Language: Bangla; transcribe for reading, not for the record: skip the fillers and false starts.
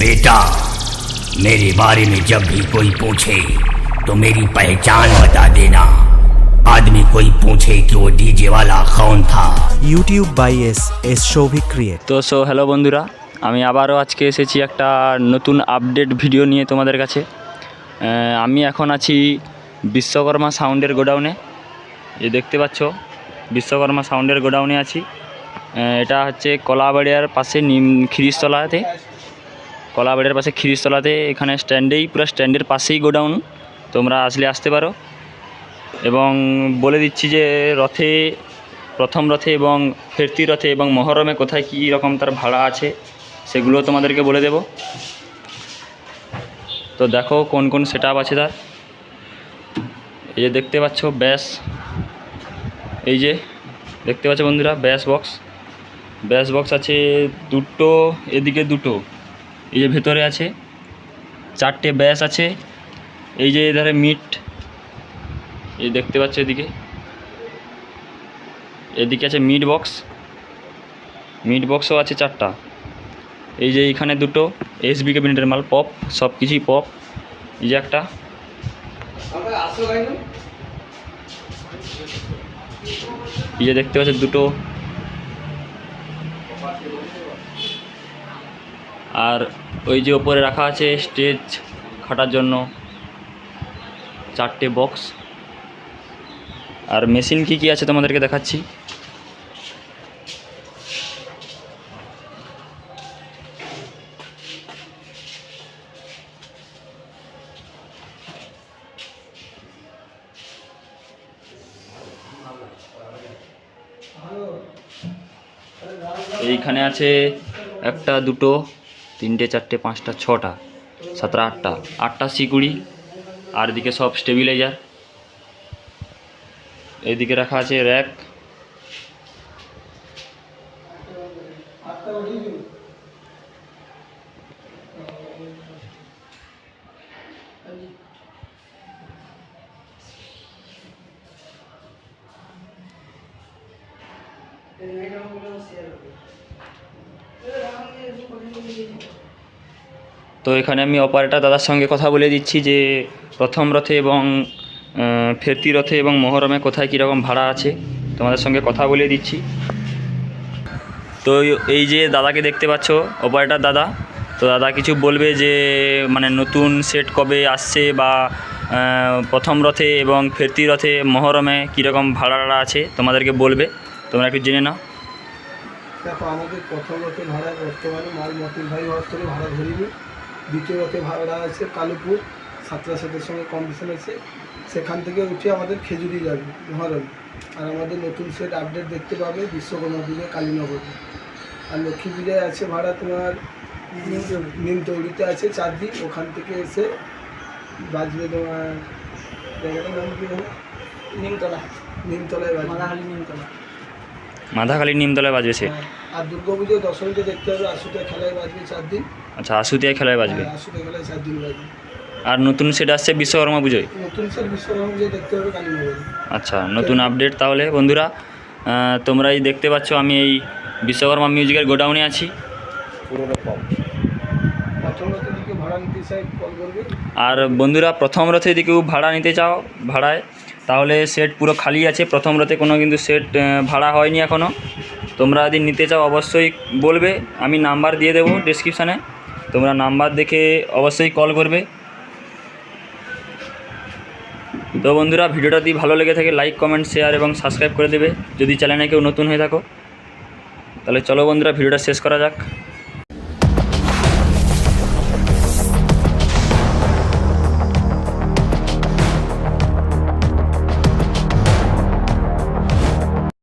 बेटा, मेरे बारे में जब भी कोई पूछे तो मेरी पहचान बता देना। आदमी कोई पूछे कि वो डीजे वाला कौन था। YouTube by S Shouvik create. তো হ্যালো বন্ধুরা, আমি আবারও আজকে এসেছি একটা নতুন আপডেট ভিডিও নিয়ে তোমাদের কাছে। আমি এখন আছি বিশ্বকর্মা সাউন্ডের গোডাউনে। এই দেখতে পাচ্ছ বিশ্বকর্মা সাউন্ডের গোডাউনে আছি। এটা হচ্ছে কলাবাড়িয়ার পাশে খিরিশতলাতে, কলাবাড়িয়ার পাশে খিরিশতলাতে। এখানে স্ট্যান্ডেই, পুরো স্ট্যান্ডের পাশেই গোডাউন। তোমরা আসতে পারো। এবং বলে দিচ্ছি যে রথে, প্রথম রথে এবং ফেরতি রথে এবং মহরমে কোথায় কী রকম তার ভাড়া আছে সেগুলো তোমাদেরকে বলে দেব। তো দেখো কোন কোন সেট আপ আছে তার। এই যে দেখতে পাচ্ছ ব্যাস, এই যে দেখতে পাচ্ছ বন্ধুরা ব্যাস বক্স আছে দুটো, এদিকে দুটো, এই যে ভেতরে আছে চারটে ব্যাস আছে। এই যে এধারে মিট, এই দেখতে পাচ্ছ এদিকে আছে মিট বক্সও আছে চারটা। এই যে এইখানে দুটো এসবি ক্যাবিনেটের মাল, পপ, সব কিছুই পপ। এই যে একটা, এই যে দেখতে পাচ্ছ দুটো। আর ওই যে ওপরে রাখা আছে স্টেজ খাটার জন্য চারটে বক্স। আর মেশিন কি আছে তোমাদেরকে দেখাচ্ছি। এইখানে আছে একটা, দুটো, তিনটে, চারটে, পাঁচটা, ছটা, সাতটা, আটটা সিকুড়ি। আর এদিকে সব স্টেবিলাইজার। এইদিকে রাখা আছে র্যাক। তো এখানে আমি অপারেটর দাদার সঙ্গে কথা বলে দিচ্ছি যে প্রথম রথে এবং ফেরতি রথে এবং মহরমে কোথায় কীরকম ভাড়া আছে তোমাদের সঙ্গে কথা বলে দিচ্ছি। তো এই যে দাদাকে দেখতে পাচ্ছ, অপারেটর দাদা। তো দাদা কিছু বলবে যে মানে নতুন সেট কবে আসছে, বা প্রথম রথে এবং ফেরতি রথে মহরমে কীরকম ভাড়া আছে তোমাদেরকে বলবে। তোমরা একটু জেনে নাও। দেখো, আমাদের প্রথম রথে ভাড়া বর্তমানে মাল মতিন ভাই হস্তরে ভাড়া ধরিনি। দ্বিতীয় রথে ভাড়া আছে কালুপুর, সাতটার সঙ্গে কম্পিটিশন আছে, সেখান থেকে উঠে আমাদের খেজুরি যাবে মহরম। আর আমাদের নতুন সেট আপডেট দেখতে পাবে বিশ্বকর্মা পুজোয় কালীনগরে। আর লক্ষ্মী পূজায় আছে ভাড়া তোমার নিমতৌড়িতে আছে 4 দিন। ওখান থেকে এসে বাজবে তোমার, জায়গাটার নাম কী হবে, নিমতলায় বাজবে, মাথাখালি নিমতলায় বাজবে সে। আর দুর্গাপুজোয় দশমীতে দেখতে হবে আশুতে খেলায় বাজবে 4 দিন। আচ্ছা, আশুতিয়া খেলায় বাজবে। আশুতে খেলায় 4 দিন বাজবে। আর নতুন সেট আসছে বিশ্বকর্মা পুজোয়। নতুন সেট বিশ্বকর্মা পুজোয় দেখতে হবে কালীনগরে। আচ্ছা, নতুন আপডেট তাহলে বন্ধুরা। তোমরাই দেখতে পাচ্ছ আমি এই বিশ্বকর্মা মিউজিকের গোডাউনে আছি। আর বন্ধুরা, প্রথম রথে যদি কেউ ভাড়া নিতে চাও ভাড়ায়, তাহলে সেট পুরো খালি আছে। প্রথম রথে কোনো কিন্তু সেট ভাড়া হয়নি এখনও। তোমরা যদি নিতে চাও অবশ্যই বলবে, আমি নাম্বার দিয়ে দেবো ডেসক্রিপশানে। তোমরা নাম্বার দেখে অবশ্যই কল করবে। তো বন্ধুরা, ভিডিওটা যদি ভালো লেগে থাকে লাইক, কমেন্ট, শেয়ার এবং সাবস্ক্রাইব করে দেবে যদি চ্যানেলে কেউ নতুন হয়ে থাকো। তাহলে চলো বন্ধুরা, ভিডিওটা শেষ করা যাক।